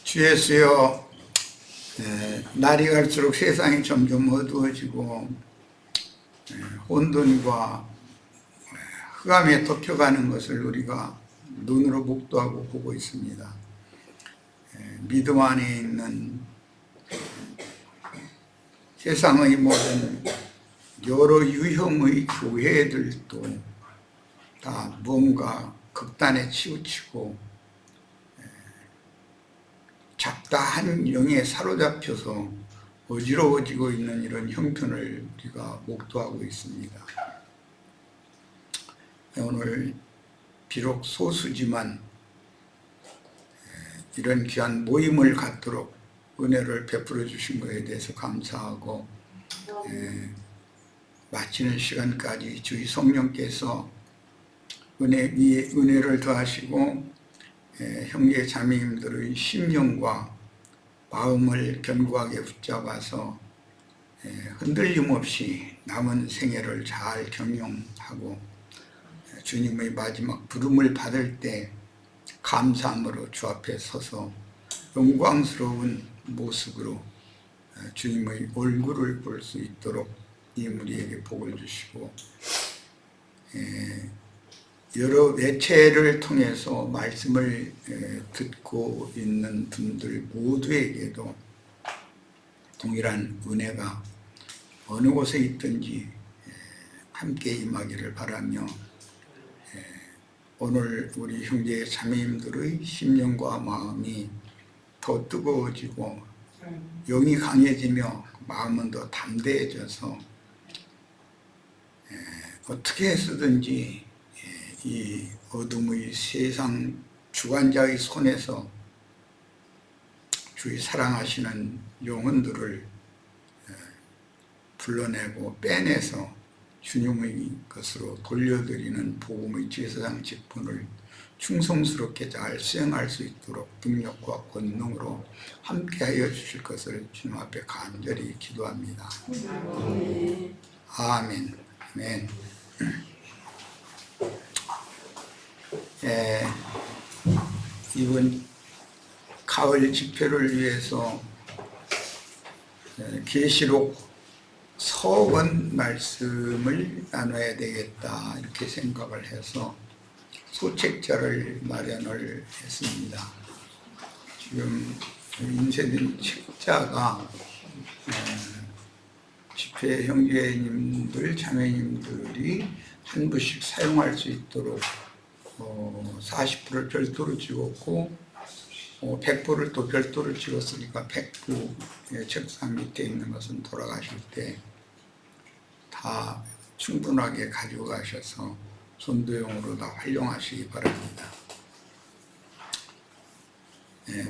주 예수여, 날이 갈수록 세상이 점점 어두워지고 혼돈과 흑암에 덮여가는 것을 우리가 눈으로 목도하고 보고 있습니다. 믿음 안에 있는 세상의 모든 여러 유형의 교회들도 다 무언가 극단에 치우치고 잡다한 영에 사로잡혀서 어지러워지고 있는 이런 형편을 우리가 목도하고 있습니다. 오늘 비록 소수지만 이런 귀한 모임을 갖도록 은혜를 베풀어 주신 것에 대해서 감사하고, 마치는 시간까지 주의 성령께서 은혜 위에 은혜를 더하시고 형제 자매님들의 심령과 마음을 견고하게 붙잡아서 흔들림 없이 남은 생애를 잘 경영하고 주님의 마지막 부름을 받을 때 감사함으로 주 앞에 서서 영광스러운 모습으로 주님의 얼굴을 볼 수 있도록 이 우리에게 복을 주시고, 여러 매체를 통해서 말씀을 듣고 있는 분들 모두에게도 동일한 은혜가 어느 곳에 있든지 함께 임하기를 바라며, 오늘 우리 형제 자매님들의 심령과 마음이 더 뜨거워지고 영이 강해지며 마음은 더 담대해져서 어떻게 해서든지 이 어둠의 세상 주관자의 손에서 주의 사랑하시는 영혼들을 불러내고 빼내서 주님의 것으로 돌려드리는 복음의 제사장 직분을 충성스럽게 잘 수행할 수 있도록 능력과 권능으로 함께하여 주실 것을 주님 앞에 간절히 기도합니다. 아멘. 아멘. 이번 가을 집회를 위해서 계시록 서원 말씀을 나눠야 되겠다 이렇게 생각을 해서 소책자를 마련을 했습니다. 지금 인쇄된 책자가 집회 형제님들 자매님들이 한 부씩 사용할 수 있도록 40부를 별도로 찍었고 100부를 또 별도로 찍었으니까 100부 책상 밑에 있는 것은 돌아가실 때 다 충분하게 가지고 가셔서 전도용으로 다 활용하시기 바랍니다.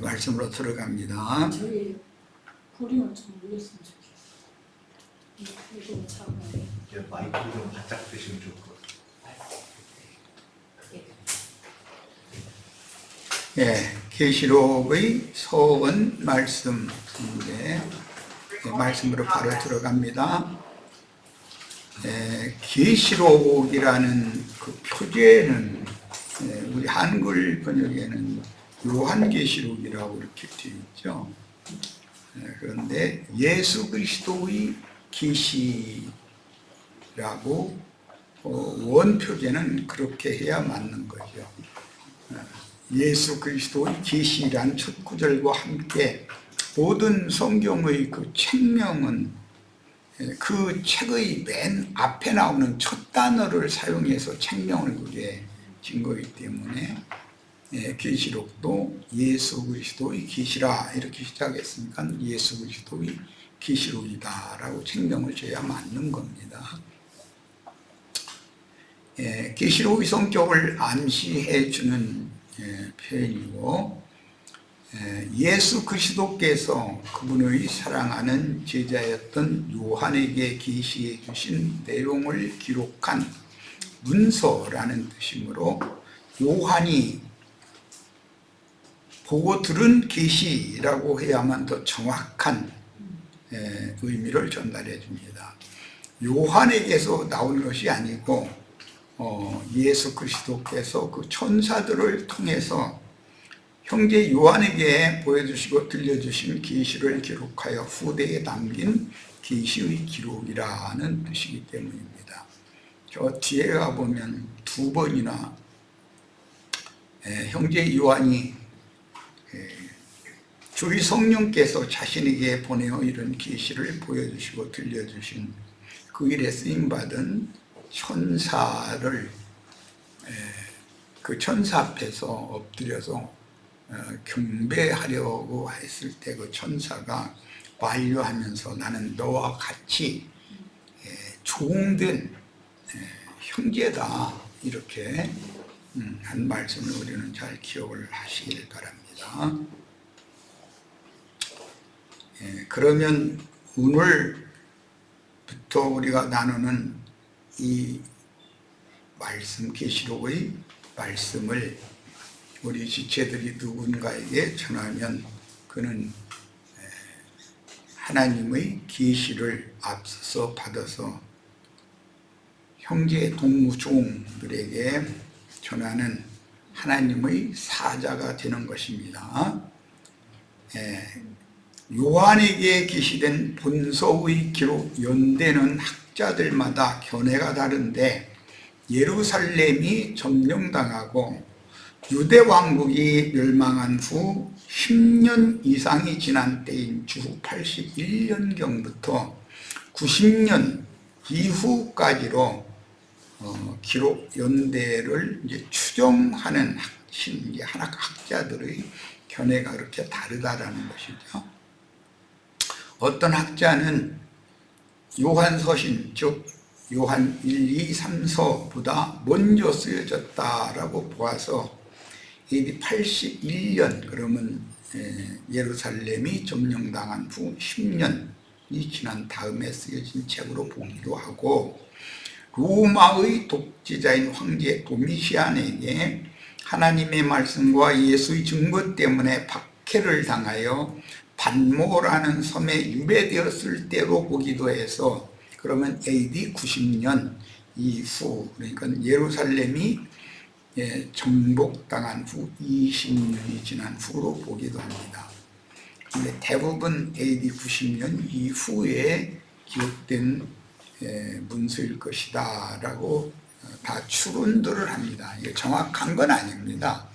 말씀으로 들어갑니다. 저희 볼륨을 좀 올렸으면 좋겠어요. 마이크를 좀 바짝 드시면 좋을 것 같아요. 계시록의 서원 말씀인데 말씀으로 바로 들어갑니다. 계시록이라는 그 표제는 우리 한글 번역에는 요한계시록이라고 이렇게 되어 있죠. 그런데 예수 그리스도의 계시라고 원표제는 그렇게 해야 맞는 거죠. 예수 그리스도의 계시란 첫 구절과 함께 모든 성경의 그 책명은 그 책의 맨 앞에 나오는 첫 단어를 사용해서 책명을 그게 진 거기 때문에 계시록도 예수 그리스도의 계시라 이렇게 시작했으니까 예수 그리스도의 계시록이다 라고 책명을 줘야 맞는 겁니다. 계시록의 성격을 암시해 주는 표현이고, 예수 그리스도께서 그분의 사랑하는 제자였던 요한에게 계시해 주신 내용을 기록한 문서라는 뜻이므로 요한이 보고 들은 계시라고 해야만 더 정확한 의미를 전달해 줍니다. 요한에게서 나온 것이 아니고 예수 그리스도께서 그 천사들을 통해서 형제 요한에게 보여주시고 들려주신 계시를 기록하여 후대에 남긴 계시의 기록이라는 뜻이기 때문입니다. 저 뒤에 가보면 2번이나 형제 요한이 주의 성령께서 자신에게 보내어 이런 계시를 보여주시고 들려주신 그 일에 쓰임받은 천사를 그 천사 앞에서 엎드려서 경배하려고 했을 때 그 천사가 만류하면서 나는 너와 같이 종된 형제다 이렇게 한 말씀을 우리는 잘 기억을 하시길 바랍니다. 그러면 오늘부터 우리가 나누는 이 말씀, 계시록의 말씀을 우리 지체들이 누군가에게 전하면 그는 하나님의 계시를 앞서서 받아서 형제 동무종들에게 전하는 하나님의 사자가 되는 것입니다. 요한에게 계시된 본서의 기록 연대는 학자들마다 견해가 다른데 예루살렘이 점령당하고 유대 왕국이 멸망한 후 10년 이상이 지난 때인 주 81년경부터 90년 이후까지로 기록 연대를 이제 추정하는 학자들의 견해가 그렇게 다르다라는 것이죠. 어떤 학자는 요한서신, 즉 요한 1, 2, 3서보다 먼저 쓰여졌다라고 보아서 AD 81년, 그러면 예루살렘이 점령당한 후 10년이 지난 다음에 쓰여진 책으로 보기도 하고, 로마의 독재자인 황제 도미시안에게 하나님의 말씀과 예수의 증거 때문에 박해를 당하여 반모라는 섬에 유배되었을 때로 보기도 해서, 그러면 AD 90년 이후, 그러니까 예루살렘이 정복당한 후 20년이 지난 후로 보기도 합니다. 그런데 대부분 AD 90년 이후에 기록된 문서일 것이다 라고 다 추론들을 합니다. 이게 정확한 건 아닙니다.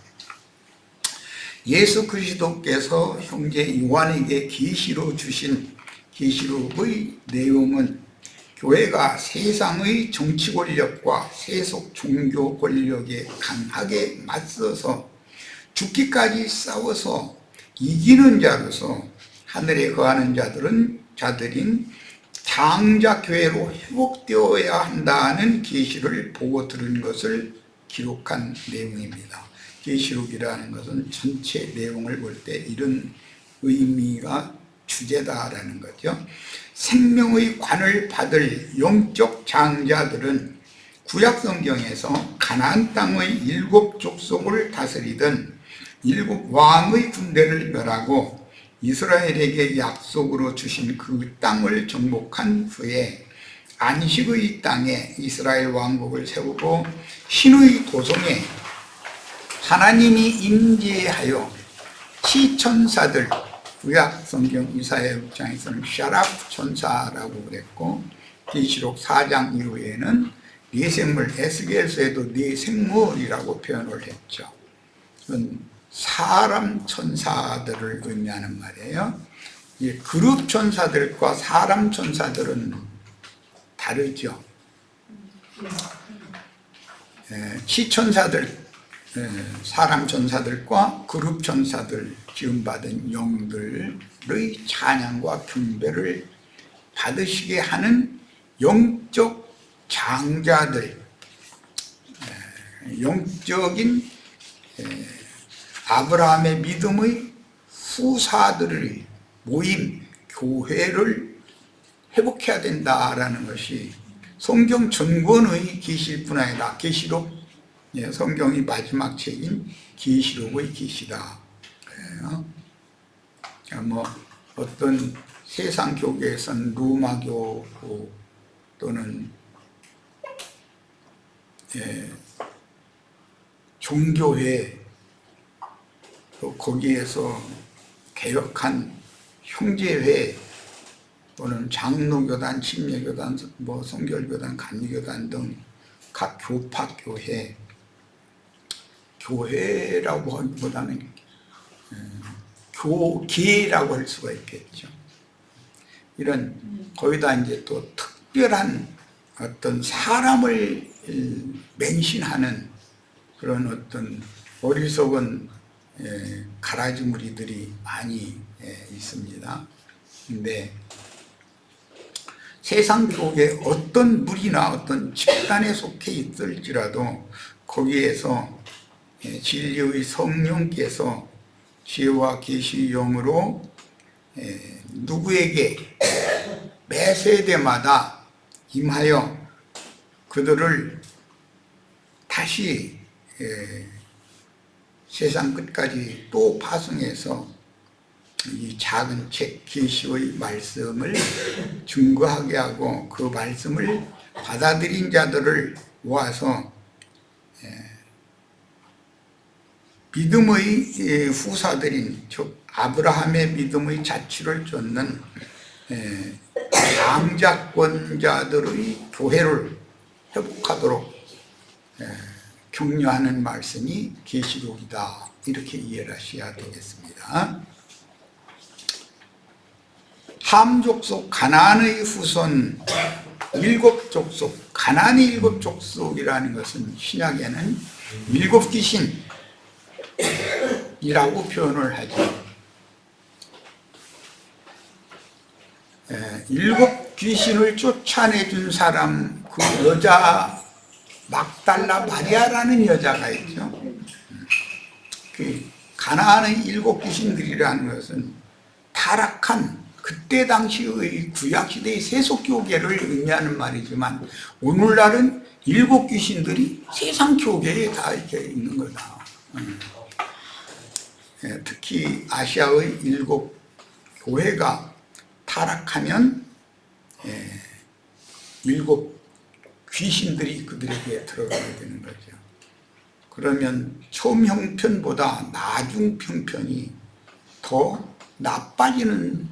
예수 그리스도께서 형제 요한에게 계시로 주신 계시록의 내용은 교회가 세상의 정치 권력과 세속 종교 권력에 강하게 맞서서 죽기까지 싸워서 이기는 자로서 하늘에 거하는 자들인 장자교회로 회복되어야 한다는 계시를 보고 들은 것을 기록한 내용입니다. 계시록이라는 것은 전체 내용을 볼 때 이런 의미가 주제다라는 거죠. 생명의 관을 받을 영적 장자들은 구약 성경에서 가나안 땅의 7 족속을 다스리던 7 왕의 군대를 멸하고 이스라엘에게 약속으로 주신 그 땅을 정복한 후에 안식의 땅에 이스라엘 왕국을 세우고 신의 도성에 하나님이 임재하여 시천사들, 구약 성경 이사야 6장에서는 샤랍 천사라고 그랬고, 계시록 4장 이후에는 뇌생물, 에스겔서에도 뇌생물이라고 표현을 했죠. 그건 사람 천사들을 의미하는 말이에요. 그룹 천사들과 사람 천사들은 다르죠. 시천사들, 사람 천사들과 그룹 천사들, 지음받은 영들의 찬양과 경배를 받으시게 하는 영적 장자들, 영적인 아브라함의 믿음의 후사들의 모임, 교회를 회복해야 된다라는 것이 성경 전권의 계시일 뿐 아니라 계시록, 성경의 마지막 책인 계시록의 계시다. 뭐 어떤 세상 교계에서는 로마교 또는 종교회 또 거기에서 개혁한 형제회 또는 장로교단, 침례교단, 뭐 성결교단, 감리교단 등 각 교파 교회, 교회라고 하기보다는 교계라고 할 수가 있겠죠. 이런 거기다 이제 또 특별한 어떤 사람을 맹신하는 그런 어떤 어리석은 가라지 무리들이 많이 있습니다. 근데 세상 교계 어떤 무리나 어떤 집단에 속해 있을지라도 거기에서 진리의 성령께서 지혜와 계시의 영으로 누구에게 매 세대마다 임하여 그들을 다시 세상 끝까지 또 파송해서 이 작은 책 계시의 말씀을 증거하게 하고 그 말씀을 받아들인 자들을 모아서 믿음의 후사들인 즉 아브라함의 믿음의 자취를 쫓는 장자권자들의 교회를 회복하도록 격려하는 말씀이 계시록이다. 이렇게 이해를 하셔야 되겠습니다. 함 족속 가나안의 후손 일곱 족속, 가나안의 일곱 족속이라는 것은 신약에는 일곱 귀신이라고 표현을 하죠. 일곱 귀신을 쫓아내준 사람, 그 여자 막달라 마리아라는 여자가 있죠. 그 가나안의 일곱 귀신들이라는 것은 타락한 그때 당시의 구약시대의 세속교계를 의미하는 말이지만 오늘날은 일곱 귀신들이 세상 교계에 다 이렇게 있는 거다. 특히 아시아의 일곱 교회가 타락하면 일곱 귀신들이 그들에게 들어가게 되는 거죠. 그러면 처음 형편보다 나중 형편이 더 나빠지는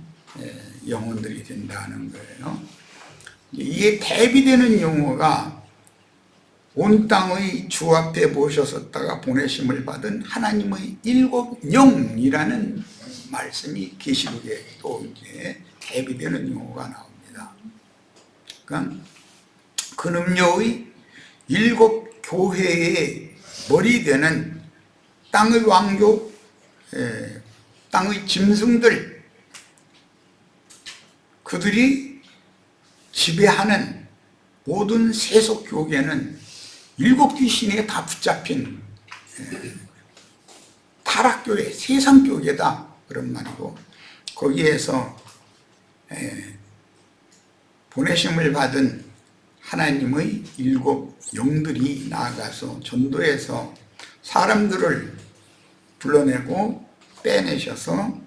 영혼들이 된다는 거예요. 이에 대비되는 용어가 온 땅의 주 앞에 모셔섰다가 보내심을 받은 하나님의 일곱 영이라는 말씀이 계시록에 또 이제 대비되는 용어가 나옵니다. 그러니까 근음녀의 일곱 교회의 머리 되는 땅의 왕족, 땅의 짐승들, 그들이 지배하는 모든 세속 교계는 일곱 귀신에 다 붙잡힌 타락교회, 세상교계다 그런 말이고, 거기에서 보내심을 받은 하나님의 일곱 영들이 나아가서 전도해서 사람들을 불러내고 빼내셔서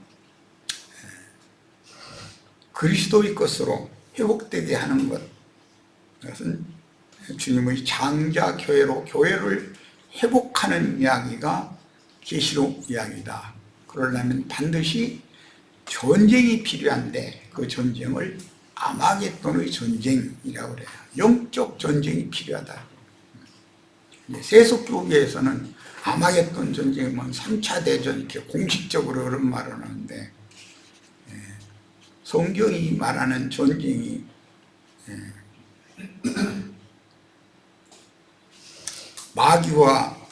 그리스도의 것으로 회복되게 하는 것, 그것은 주님의 장자교회로 교회를 회복하는 이야기가 계시록 이야기다. 그러려면 반드시 전쟁이 필요한데 그 전쟁을 아마겟돈의 전쟁이라고 그래요. 영적 전쟁이 필요하다. 세속교계에서는 아마겟돈 전쟁은 3차 대전 이렇게 공식적으로 그런 말을 하는데 성경이 말하는 전쟁이 마귀와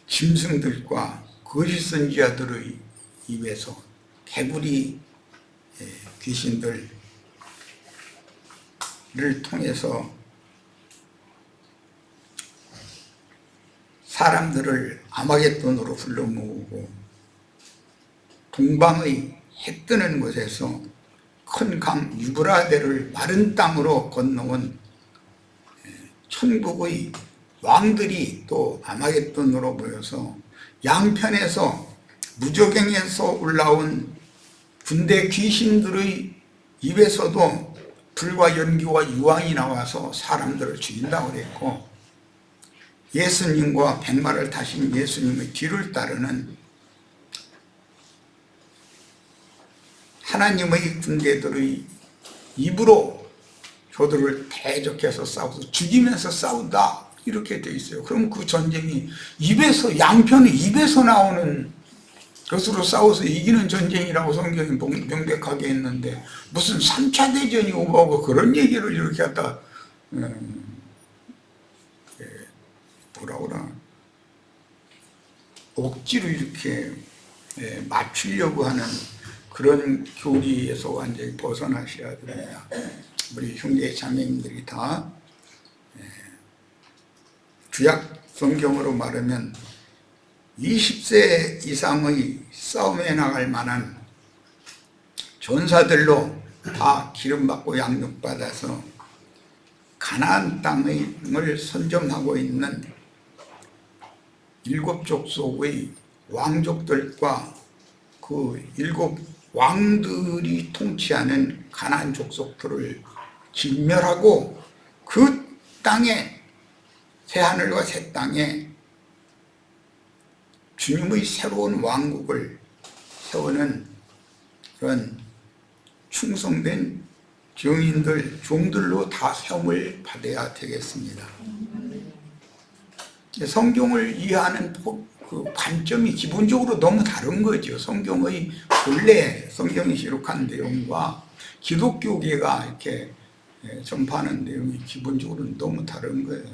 짐승들과 거짓 선지자들의 입에서 개구리 귀신들을 통해서 사람들을 아마겟돈으로 불러 모으고 동방의 해 뜨는 곳에서 큰 강 유브라데를 마른 땅으로 건너온 천국의 왕들이 또 아마겟돈으로 모여서 양편에서 무저갱에서 올라온 군대 귀신들의 입에서도 불과 연기와 유황이 나와서 사람들을 죽인다고 그랬고, 예수님과 백마를 타신 예수님의 뒤를 따르는 하나님의 군대들의 입으로 저들을 대적해서 싸워서 죽이면서 싸운다 이렇게 돼 있어요. 그럼 그 전쟁이 입에서, 양편의 입에서 나오는 것으로 싸워서 이기는 전쟁이라고 성경이 명백하게 했는데 무슨 3차 대전이 오고 그런 얘기를 이렇게 갖다 뭐라 그러나 억지로 이렇게 맞추려고 하는 그런 교리에서 완전히 벗어나셔야 됩니다. 우리 형제 자매님들이 다 구약 성경으로 말하면 20세 이상의 싸움에 나갈 만한 전사들로 다 기름받고 양육받아서 가나안 땅을 선점하고 있는 7족속의 왕족들과 그 7 왕들이 통치하는 가나안 족속들을 진멸하고 그 땅에, 새하늘과 새 땅에 주님의 새로운 왕국을 세우는 그런 충성된 증인들, 종들로 다 세움을 받아야 되겠습니다. 성경을 이해하는 그 관점이 기본적으로 너무 다른 거죠. 성경의 본래 성경이 기록한 내용과 기독교계가 이렇게 전파하는 내용이 기본적으로 너무 다른 거예요.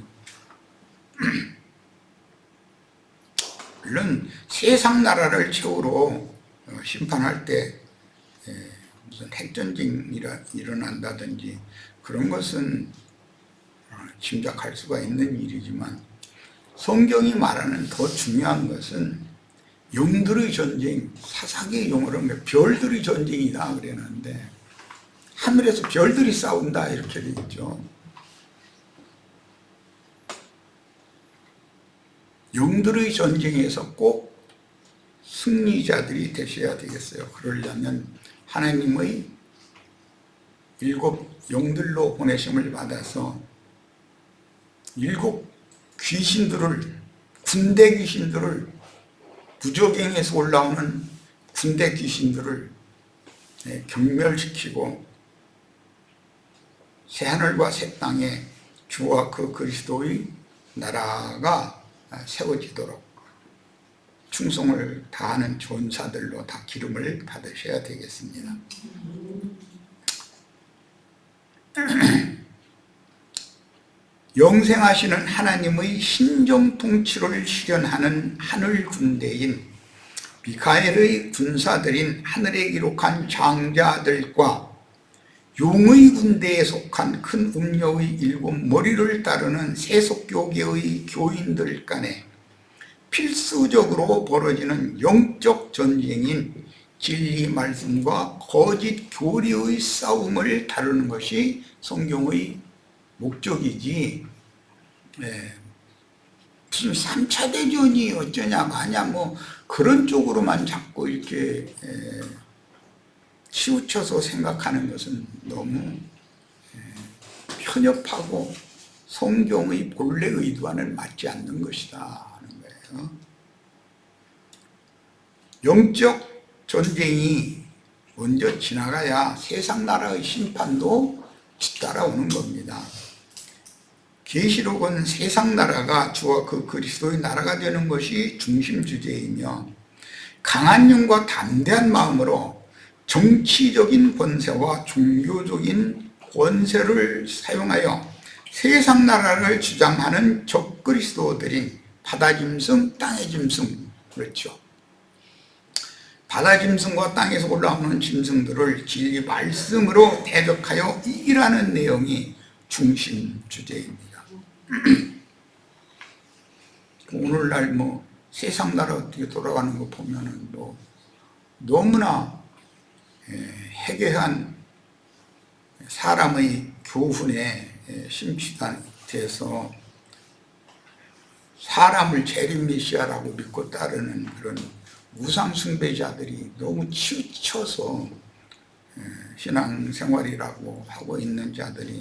물론 세상 나라를 최후로 심판할 때 무슨 핵전쟁이 일어난다든지 그런 것은 짐작할 수가 있는 일이지만 성경이 말하는 더 중요한 것은 영들의 전쟁, 사사기의 용어로 별들의 전쟁이다 그랬는데 하늘에서 별들이 싸운다 이렇게 되겠죠. 영들의 전쟁에서 꼭 승리자들이 되셔야 되겠어요. 그러려면 하나님의 7 영들로 보내심을 받아서 7 귀신들을, 군대 귀신들을, 부적행에서 올라오는 군대 귀신들을 경멸시키고 새하늘과 새 땅에 주와 그 그리스도의 나라가 세워지도록 충성을 다하는 전사들로 다 기름을 받으셔야 되겠습니다. 영생하시는 하나님의 신정 통치를 실현하는 하늘 군대인 미카엘의 군사들인 하늘에 기록한 장자들과 용의 군대에 속한 큰 음녀의 7 머리를 따르는 세속교계의 교인들 간에 필수적으로 벌어지는 영적 전쟁인 진리 말씀과 거짓 교리의 싸움을 다루는 것이 성경의 목적이지 무슨 3차 대전이 어쩌냐 마냐 뭐 그런 쪽으로만 자꾸 이렇게 치우쳐서 생각하는 것은 너무 편협하고 성경의 본래 의도와는 맞지 않는 것이다 하는 거예요. 영적 전쟁이 먼저 지나가야 세상 나라의 심판도 뒤따라오는 겁니다. 계시록은 세상 나라가 주와 그 그리스도의 나라가 되는 것이 중심 주제이며 강한 영과 담대한 마음으로 정치적인 권세와 종교적인 권세를 사용하여 세상 나라를 주장하는 적그리스도들인 바다짐승, 땅의 짐승, 그렇죠. 바다짐승과 땅에서 올라오는 짐승들을 진리 말씀으로 대적하여 이기라는 내용이 중심 주제입니다. 오늘날 뭐 세상 나라 어떻게 돌아가는 거 보면은 뭐 너무나 해괴한 사람의 교훈에 심취돼서 사람을 재림 메시아라고 믿고 따르는 그런 우상 숭배자들이 너무 치우쳐서 신앙생활이라고 하고 있는 자들이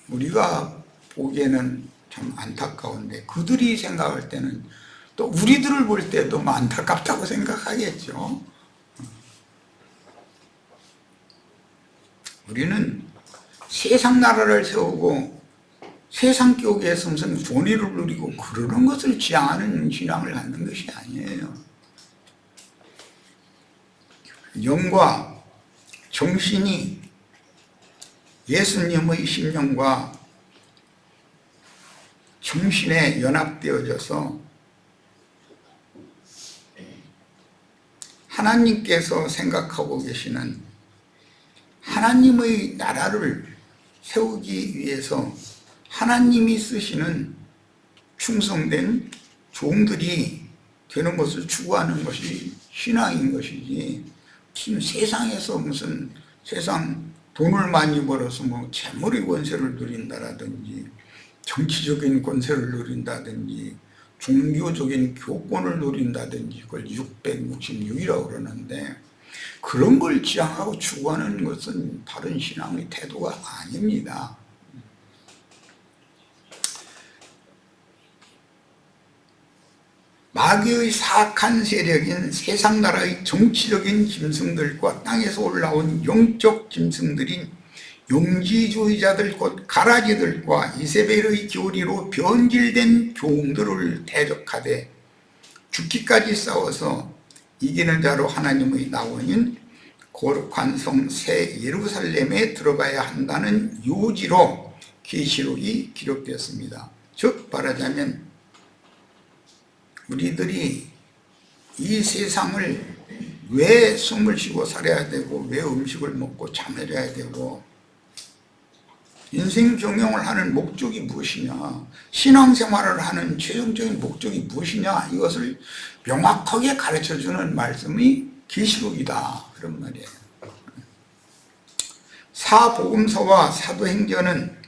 우리가 보기에는 참 안타까운데 그들이 생각할 때는 또 우리들을 볼 때도 안타깝다고 생각하겠죠. 우리는 세상 나라를 세우고 세상 교계에서 무슨 권위를 누리고 그러는 것을 지향하는 신앙을 갖는 것이 아니에요. 영과 정신이 예수님의 심령과 정신에 연합되어져서 하나님께서 생각하고 계시는 하나님의 나라를 세우기 위해서 하나님이 쓰시는 충성된 종들이 되는 것을 추구하는 것이 신앙인 것이지, 무슨 세상에서 무슨 세상 돈을 많이 벌어서 뭐 재물의 권세를 누린다라든지 정치적인 권세를 누린다든지 종교적인 교권을 누린다든지 그걸 666이라고 그러는데, 그런 걸 지향하고 추구하는 것은 바른 신앙의 태도가 아닙니다. 마귀의 사악한 세력인 세상 나라의 정치적인 짐승들과 땅에서 올라온 영적 짐승들인 영지주의자들 곧 가라지들과 이세벨의 교리로 변질된 종들을 대적하되 죽기까지 싸워서 이기는 자로 하나님의 나원인 거룩한 성 새 예루살렘에 들어가야 한다는 요지로 계시록이 기록되었습니다. 즉 말하자면 우리들이 이 세상을 왜 숨을 쉬고 살아야 되고 왜 음식을 먹고 잠을 자야 되고 인생 경영을 하는 목적이 무엇이냐, 신앙생활을 하는 최종적인 목적이 무엇이냐, 이것을 명확하게 가르쳐주는 말씀이 계시록이다, 그런 말이에요. 사복음서와 사도행전은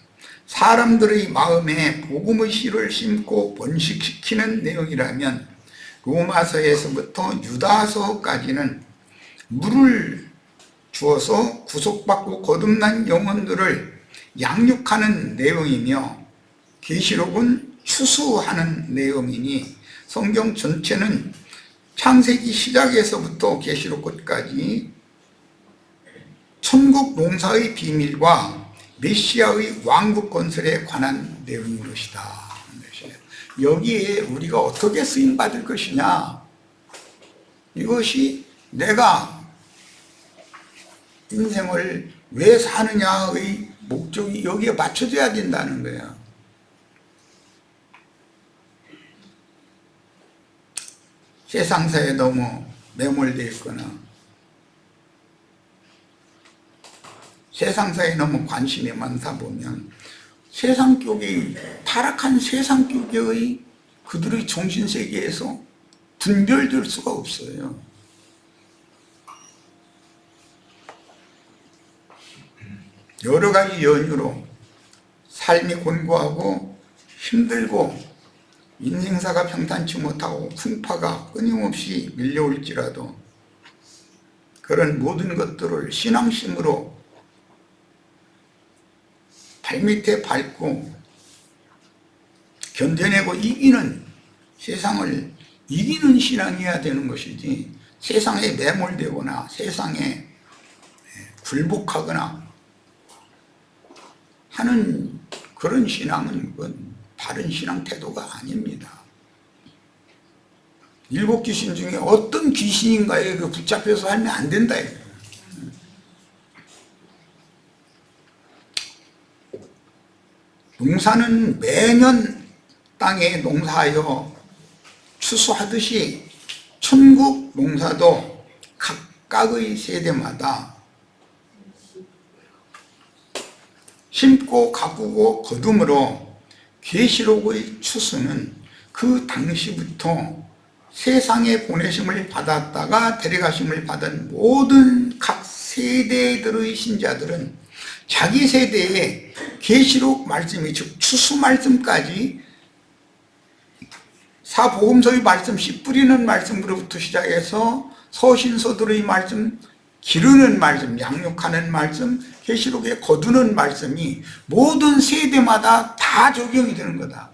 사람들의 마음에 복음의 씨를 심고 번식시키는 내용이라면 로마서에서부터 유다서까지는 물을 주어서 구속받고 거듭난 영혼들을 양육하는 내용이며, 계시록은 추수하는 내용이니 성경 전체는 창세기 시작에서부터 계시록 끝까지 천국 농사의 비밀과 메시아의 왕국 건설에 관한 내용인 것이다. 여기에 우리가 어떻게 쓰임받을 것이냐, 이것이 내가 인생을 왜 사느냐의 목적이 여기에 맞춰져야 된다는 거예요. 세상사에 너무 매몰되어 있거나 세상사에 너무 관심이 많다 보면 세상교계, 타락한 세상교계의 그들의 정신세계에서 분별될 수가 없어요. 여러 가지 연유로 삶이 곤고하고 힘들고 인생사가 평탄치 못하고 풍파가 끊임없이 밀려올지라도 그런 모든 것들을 신앙심으로 발밑에 밟고 견뎌내고 이기는, 세상을 이기는 신앙이어야 되는 것이지, 세상에 매몰되거나 세상에 굴복하거나 하는 그런 신앙은 그건 바른 신앙 태도가 아닙니다. 일곱 귀신 중에 어떤 귀신인가에 붙잡혀서 살면 안 된다. 농사는 매년 땅에 농사하여 추수하듯이 천국 농사도 각각의 세대마다 심고 가꾸고 거둠으로 계시록의 추수는 그 당시부터 세상에 보내심을 받았다가 데려가심을 받은 모든 각 세대들의 신자들은 자기 세대에 계시록 말씀이, 즉 추수 말씀까지 사복음서의 말씀, 씨 뿌리는 말씀으로부터 시작해서 서신서들의 말씀, 기르는 말씀, 양육하는 말씀, 계시록에 거두는 말씀이 모든 세대마다 다 적용이 되는 거다.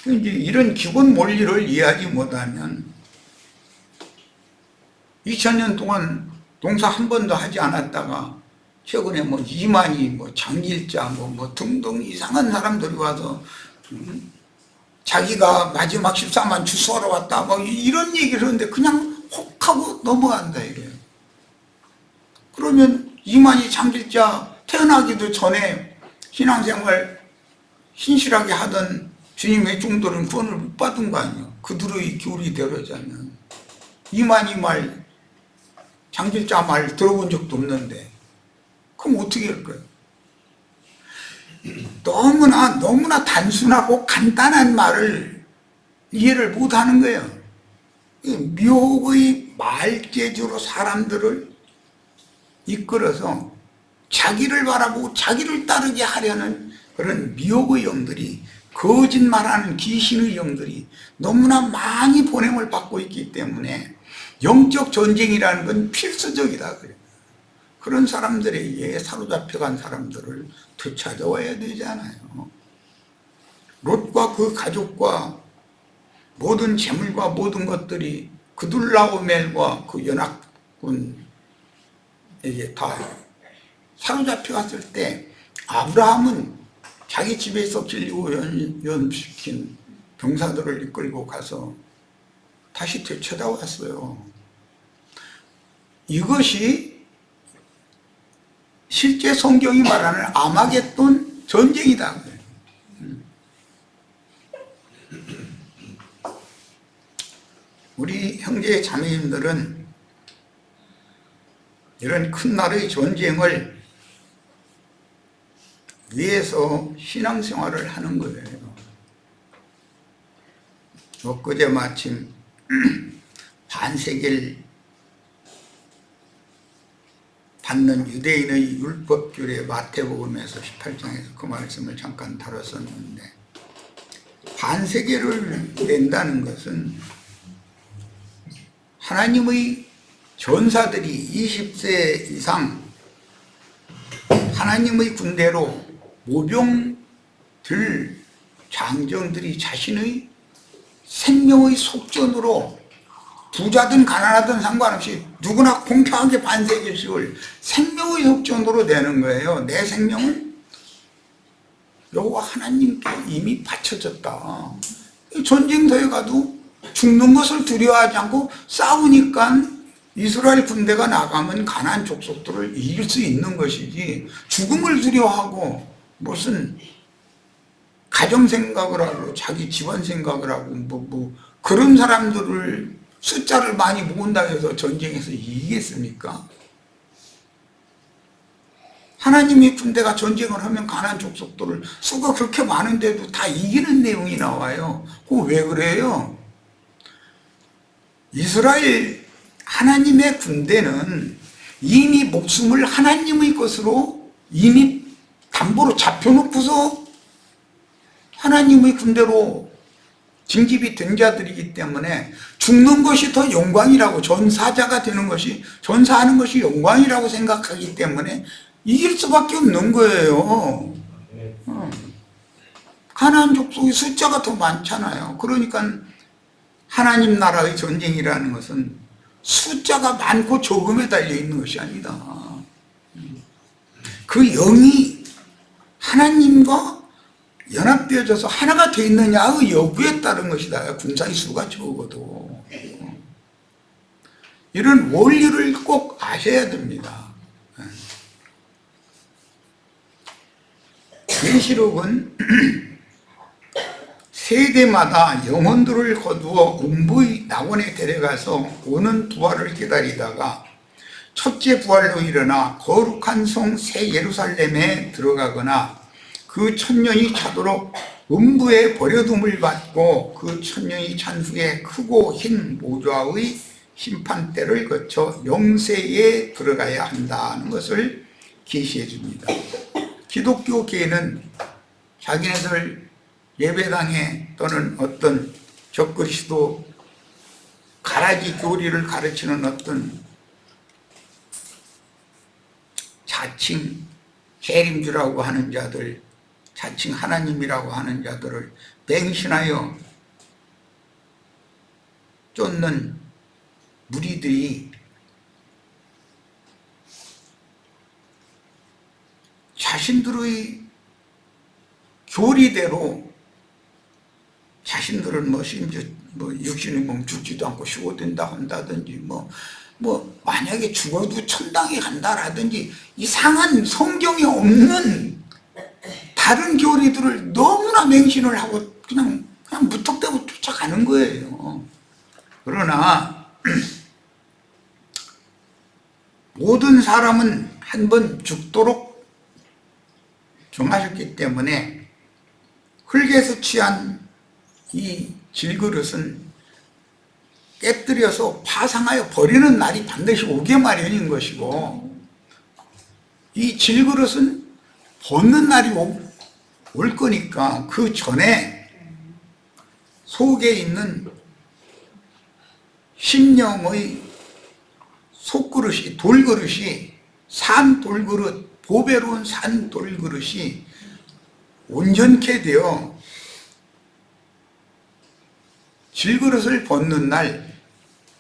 이제 이런 기본 원리를 이해하지 못하면 2000년 동안 농사 한 번도 하지 않았다가 최근에 뭐 이만희, 뭐 장길자, 뭐 등등 이상한 사람들이 와서 자기가 마지막 14만 주수하러 왔다 뭐 이런 얘기를 하는데 그냥 혹하고 넘어간다 이래요. 그러면 이만희, 장길자 태어나기도 전에 신앙생활 신실하게 하던 주님의 종들은 구원을 못 받은 거 아니에요. 그들의 교리 대로자면. 이만희 말, 장길자 말 들어본 적도 없는데 그럼 어떻게 할까요? 너무나 단순하고 간단한 말을 이해를 못하는 거예요. 미혹의 말재주로 사람들을 이끌어서 자기를 바라보고 자기를 따르게 하려는 그런 미혹의 영들이, 거짓말하는 귀신의 영들이 너무나 많이 보냄을 받고 있기 때문에 영적 전쟁이라는 건 필수적이다 그래요. 그런 사람들에게 사로잡혀간 사람들을 되찾아와야 되잖아요. 롯과 그 가족과 모든 재물과 모든 것들이 그둘라오멜과 그 연합군에게 다 사로잡혀갔을 때 아브라함은 자기 집에서 길리고 연습시킨 병사들을 이끌고 가서 다시 되찾아왔어요. 이것이 실제 성경이 말하는 아마겟돈 전쟁이다. 우리 형제 자매님들은 이런 큰 나라의 전쟁을 위해서 신앙생활을 하는 거예요. 엊그제 마침 반세기를 받는 유대인의 율법규례 마태복음에서 18장에서 그 말씀을 잠깐 다뤘었는데, 반세계를 낸다는 것은 하나님의 전사들이 20세 이상 하나님의 군대로 모병들, 장정들이 자신의 생명의 속전으로 부자든 가난하든 상관없이 누구나 공평하게 반세계식을 생명의 속전으로 내는 거예요. 내 생명은 여호와 하나님께 이미 바쳐졌다. 전쟁터에 가도 죽는 것을 두려워하지 않고 싸우니까 이스라엘 군대가 나가면 가나안 족속들을 이길 수 있는 것이지, 죽음을 두려워하고 무슨 가정 생각을 하고 자기 집안 생각을 하고 뭐 그런 사람들을 숫자를 많이 모은다고 해서 전쟁에서 이기겠습니까? 하나님의 군대가 전쟁을 하면 가나안 족속들을 수가 그렇게 많은데도 다 이기는 내용이 나와요. 그거 왜 그래요? 이스라엘 하나님의 군대는 이미 목숨을 하나님의 것으로 이미 담보로 잡혀놓고서 하나님의 군대로 징집이 된 자들이기 때문에 죽는 것이 더 영광이라고, 전사자가 되는 것이, 전사하는 것이 영광이라고 생각하기 때문에 이길 수밖에 없는 거예요. 가나안 족속의 숫자가 더 많잖아요. 그러니까 하나님 나라의 전쟁이라는 것은 숫자가 많고 적음에 달려있는 것이 아니다. 그 영이 하나님과 연합되어져서 하나가 되어 있느냐의 여부에 따른 것이다. 군사의 수가 적어도. 이런 원리를 꼭 아셔야 됩니다. 계시록은 세대마다 영혼들을 거두어 음부의 낙원에 데려가서 오는 부활을 기다리다가 첫째 부활로 일어나 거룩한 성 새 예루살렘에 들어가거나 그 천년이 차도록 음부에 버려둠을 받고 그 천년이 찬 후에 크고 흰 모좌의 심판대를 거쳐 영세에 들어가야 한다는 것을 계시해 줍니다. 기독교계는 자기네들 예배당에 또는 어떤 적그리스도 가라지 교리를 가르치는 어떤 자칭 재림주라고 하는 자들, 자칭 하나님이라고 하는 자들을 맹신하여 쫓는 무리들이 자신들의 교리대로 자신들은 뭐 심지어 뭐 육신의 몸 죽지도 않고 휴거된다 한다든지 뭐 만약에 죽어도 천당에 간다라든지 이상한 성경에 없는 다른 교리들을 너무나 맹신을 하고 그냥 무턱대고 쫓아가는 거예요. 그러나 모든 사람은 한 번 죽도록 정하셨기 때문에 흙에서 취한 이 질그릇은 깨뜨려서 파상하여 버리는 날이 반드시 오게 마련인 것이고, 이 질그릇은 벗는 날이 올 거니까 그 전에 속에 있는 심령의 속그릇이, 돌그릇이, 산 돌그릇, 보배로운 산 돌그릇이 온전케 되어 질그릇을 벗는 날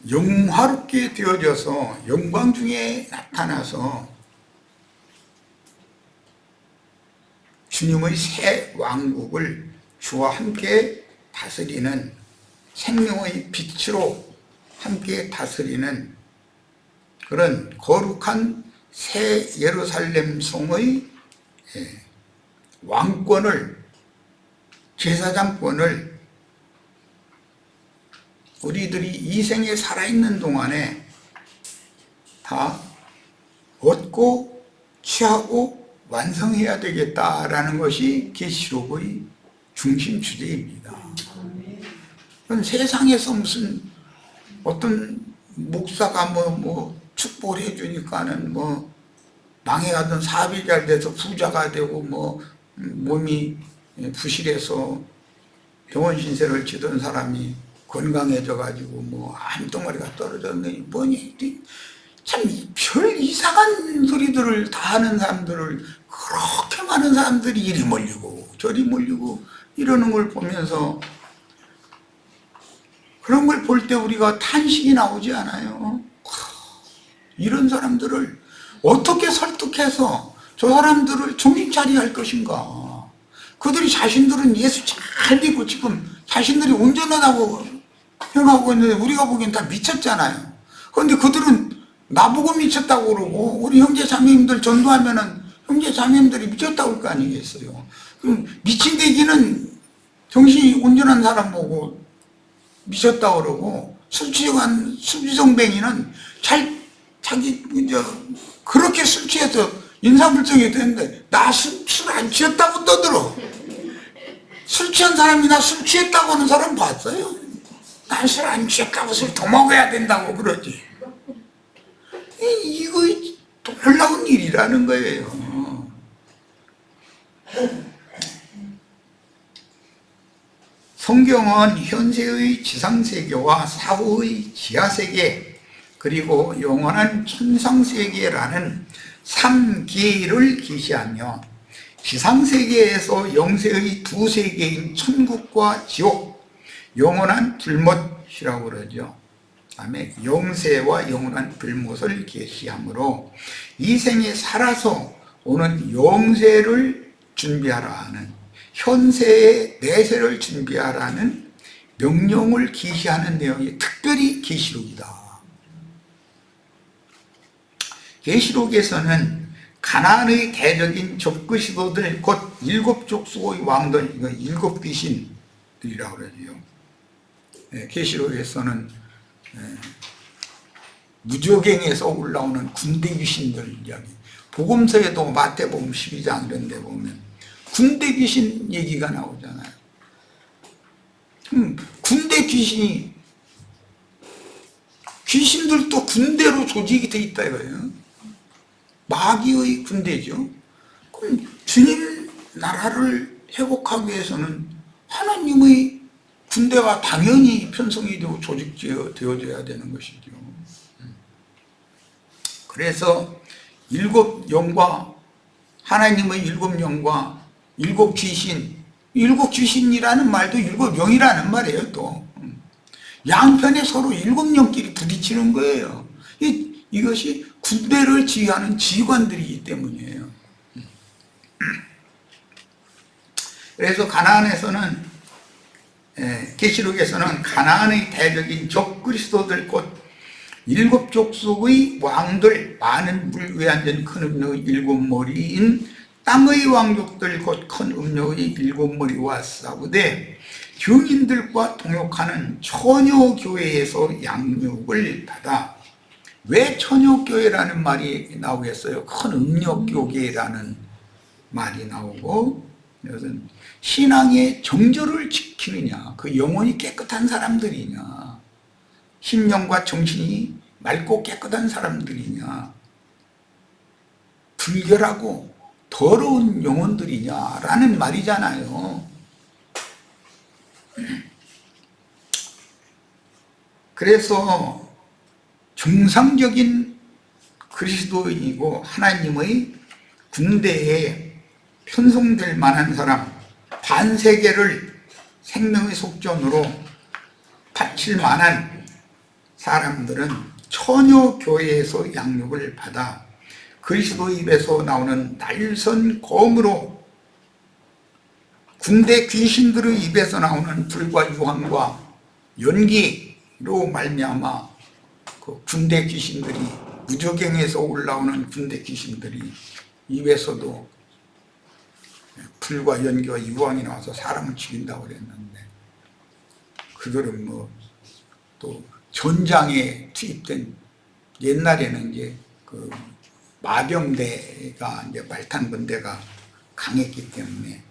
영화롭게 되어져서 영광 중에 나타나서 주님의 새 왕국을 주와 함께 다스리는, 생명의 빛으로 함께 다스리는 그런 거룩한 새 예루살렘 성의 왕권을, 제사장권을 우리들이 이 생에 살아있는 동안에 다 얻고 취하고 완성해야 되겠다라는 것이 계시록의 중심 주제입니다. 그건 세상에서 무슨 어떤 목사가 뭐 축복을 해주니까는 뭐 망해가던 사업이 잘 돼서 부자가 되고 뭐 몸이 부실해서 병원 신세를 지던 사람이 건강해져 가지고 뭐 암덩어리가 떨어졌느니 뭐니, 참 별 이상한 소리들을 다 하는 사람들을, 그렇게 많은 사람들이 이리 몰리고 저리 몰리고 이러는 걸 보면서, 그런 걸 볼 때 우리가 탄식이 나오지 않아요? 이런 사람들을 어떻게 설득해서 저 사람들을 정신 차리게 할 것인가? 그들이 자신들은 예수 잘 믿고 지금 자신들이 온전하다고 생각하고 있는데 우리가 보기엔 다 미쳤잖아요. 그런데 그들은 나보고 미쳤다고 그러고, 우리 형제 자매님들 전도하면은 형제 자매님들이 미쳤다고 할 거 아니겠어요? 그럼 미친 대기는 정신이 온전한 사람 보고 미쳤다고 그러고, 술 취한 술주정뱅이는 자기 그렇게 술 취해서 인사불성이 되는데 나 술 안 취했다고 떠들어. 술 취한 사람이나 술 취했다고 하는 사람 봤어요? 난 술 안 취했다고 술 더 먹어야 된다고 그러지. 이거 놀라운 일이라는 거예요. 성경은 현세의 지상세계와 사후의 지하세계, 그리고 영원한 천상세계라는 3계를 계시하며, 지상세계에서 영세의 두 세계인 천국과 지옥, 영원한 불못이라고 그러죠. 다음에 영세와 영원한 불못을 계시하므로 이 생에 살아서 오는 영세를 준비하라 하는, 현세의 내세를 준비하라는 명령을 계시하는 내용이 특별히 계시록이다. 계시록에서는 가나안의 대적인 적그시도들, 곧 일곱 족속의 왕들, 이거 일곱 귀신들이라고 그러죠. 계시록에서는 무저갱에서 올라오는 군대 귀신들 이야기, 복음서에도 마태복음 12장 이런 데 보면 군대 귀신 얘기가 나오잖아요. 군대 귀신이, 귀신들도 군대로 조직이 돼 있다 이거예요. 마귀의 군대죠. 그럼 주님 나라를 회복하기 위해서는 하나님의 군대가 당연히 편성이 되고 조직되어져야 되는 것이죠. 그래서 일곱 영과 하나님의 일곱 영과 일곱 귀신, 일곱 귀신이라는 말도 일곱 영이라는 말이에요. 또 양편에 서로 일곱 영끼리 부딪히는 거예요. 이것이 군대를 지휘하는 지휘관들이기 때문이에요. 그래서 가나안에서는, 계시록에서는 가나안의 대적인 적 그리스도들 곧 일곱 족속의 왕들, 많은 물 위에 앉은 큰 음료의 일곱 머리인 땅의 왕족들 곧 큰 음료의 일곱 머리와 싸우되 증인들과 동역하는 처녀교회에서 양육을 받아. 왜 처녀교회라는 말이 나오겠어요? 큰 음료교회라는 말이 나오고, 이것은 신앙의 정절을 지키느냐, 그 영혼이 깨끗한 사람들이냐, 심령과 정신이 맑고 깨끗한 사람들이냐, 불결하고 더러운 영혼들이냐라는 말이잖아요. 그래서 정상적인 그리스도인이고 하나님의 군대에 편성될 만한 사람, 반세계를 생명의 속전으로 바칠 만한 사람들은 처녀교회에서 양육을 받아 그리스도 입에서 나오는 날선 검으로 군대 귀신들의 입에서 나오는 불과 유황과 연기로 말미암아 그 군대 귀신들이, 무저갱에서 올라오는 군대 귀신들이 입에서도 불과 연기와 유황이 나와서 사람을 죽인다고 그랬는데, 그들은 뭐 또 전장에 투입된, 옛날에는 이제 그 마병대가 이제 말탄 군대가 강했기 때문에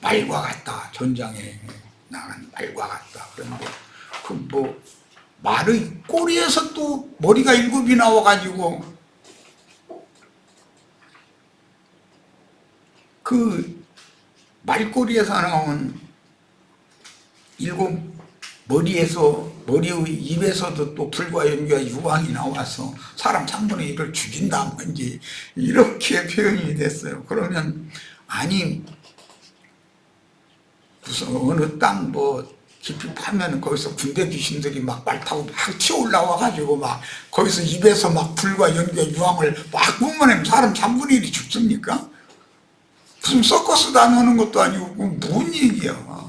말과 같다, 전장에 나간 말과 같다. 그런데 그 뭐 말의 꼬리에서 또 머리가 일곱이 나와가지고 그 말꼬리에서 나온 일곱 머리의 입에서도 또 불과 연기와 유황이 나와서 사람 3분의 1을 죽인다는 건지 이렇게 표현이 됐어요. 그러면 아니 무슨 어느 땅 뭐 깊이 파면 거기서 군대 귀신들이 막 말 타고 막 튀어 올라와 가지고 막 거기서 입에서 막 불과 연기와 유황을 막 뿜어내면 사람 3분의 1이 죽습니까? 무슨 서커스 다녀오는 것도 아니고 뭔 얘기야.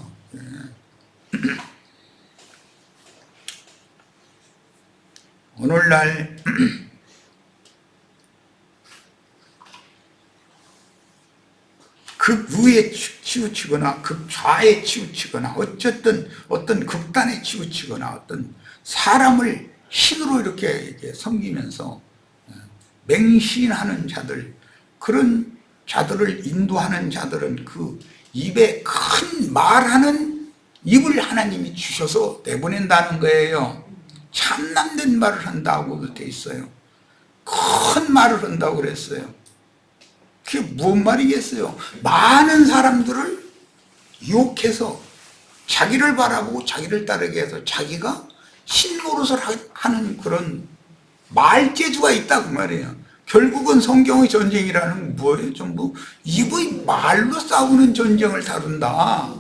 오늘날 극우에 치우치거나 극좌에 치우치거나 어쨌든 어떤 극단에 치우치거나 어떤 사람을 신으로 이렇게 섬기면서 맹신하는 자들, 그런 자들을 인도하는 자들은 그 입에 큰 말하는 입을 하나님이 주셔서 내보낸다는 거예요. 참남된 말을 한다고 돼 있어요. 큰 말을 한다고 그랬어요. 그게 무슨 말이겠어요? 많은 사람들을 유혹해서 자기를 바라보고 자기를 따르게 해서 자기가 신노릇을 하는 그런 말재주가 있다고 말이에요. 결국은 성경의 전쟁이라는 건 뭐예요? 전부 입의 말로 싸우는 전쟁을 다룬다.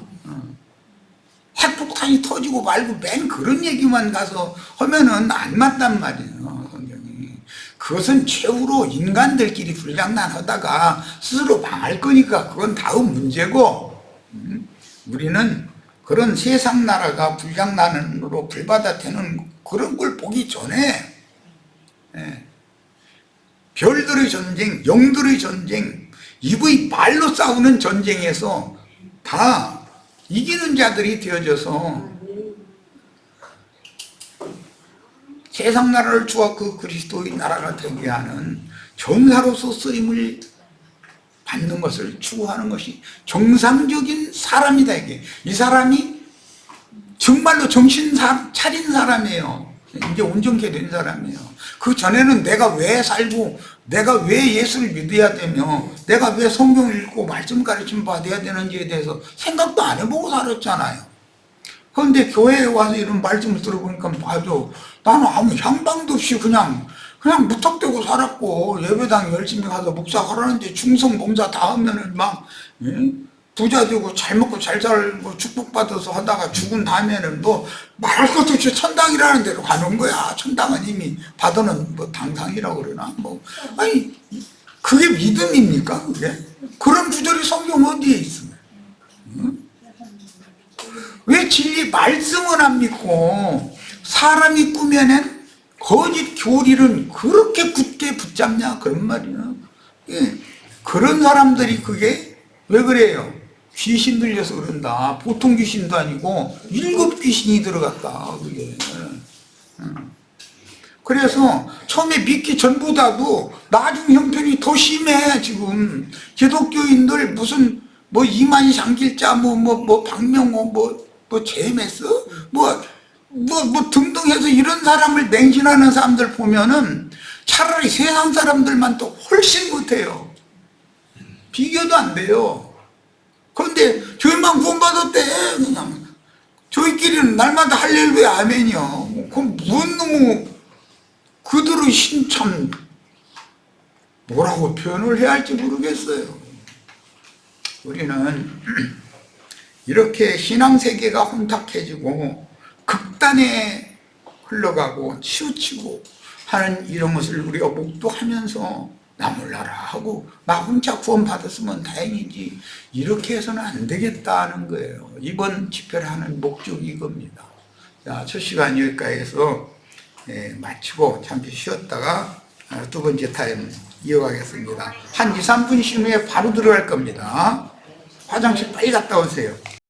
핵폭탄이 터지고 말고 맨 그런 얘기만 가서 하면은 안 맞단 말이에요, 성경이. 그것은 최후로 인간들끼리 불장난하다가 스스로 망할 거니까 그건 다음 문제고, 우리는 그런 세상 나라가 불장난으로 불바다되는 그런 걸 보기 전에 별들의 전쟁, 영들의 전쟁, 입의 말로 싸우는 전쟁에서 다 이기는 자들이 되어져서 세상 나라를 주어 그 그리스도의 나라가 되게 하는 전사로서 쓰임을 받는 것을 추구하는 것이 정상적인 사람이다. 이게 이 사람이 정말로 정신 차린 사람이에요. 이제 온전케 된 사람이에요. 그 전에는 내가 왜 살고, 내가 왜 예수를 믿어야 되며, 내가 왜 성경을 읽고 말씀 가르침 받아야 되는지에 대해서 생각도 안 해보고 살았잖아요. 그런데 교회에 와서 이런 말씀을 들어보니까 맞아, 나는 아무 향방도 없이 그냥 그냥 무턱대고 살았고 예배당 열심히 가서 목사하라는데 충성 봉사 다 하면은 막 부자 되고 잘 먹고 잘 살고 축복받아서 하다가 죽은 다음에는 뭐 말할 것도 없이 천당이라는 데로 가는 거야. 천당은 이미 받아는 뭐 당상이라고 그러나 뭐 아니 그게 믿음입니까? 그게? 그런 구절이 성경 어디에 있어요? 왜 진리 말씀을 안 믿고 사람이 꾸며낸 거짓 교리를 그렇게 굳게 붙잡냐 그런 말이야. 예. 그런 사람들이 그게 왜 그래요? 귀신 들려서 그런다. 보통 귀신도 아니고 7 귀신이 들어갔다. 그게. 그래서 처음에 믿기 전보다도 나중 형편이 더 심해. 지금 기독교인들 무슨 뭐 이만희 장길자 뭐 박명호 뭐 제메스 뭐 등등 해서 이런 사람을 맹신하는 사람들 보면은 차라리 세상 사람들만 또 훨씬 못해요. 비교도 안 돼요. 그런데 저희만 구원받았대. 그냥 저희끼리는 날마다 할렐루야 아멘이요. 그럼 뭔 너무 그들의 신참 뭐라고 표현을 해야 할지 모르겠어요. 우리는 이렇게 신앙세계가 혼탁해지고 극단에 흘러가고 치우치고 하는 이런 것을 우리가 목도하면서 나 몰라라 하고 나 혼자 구원받았으면 다행이지 이렇게 해서는 안 되겠다는 거예요. 이번 집회를 하는 목적이 이겁니다. 자, 첫 시간 여기까지해서 마치고 잠시 쉬었다가 두 번째 타임 이어가겠습니다. 한 2, 3분 쉬는 후에 바로 들어갈 겁니다. 화장실 빨리 갔다 오세요.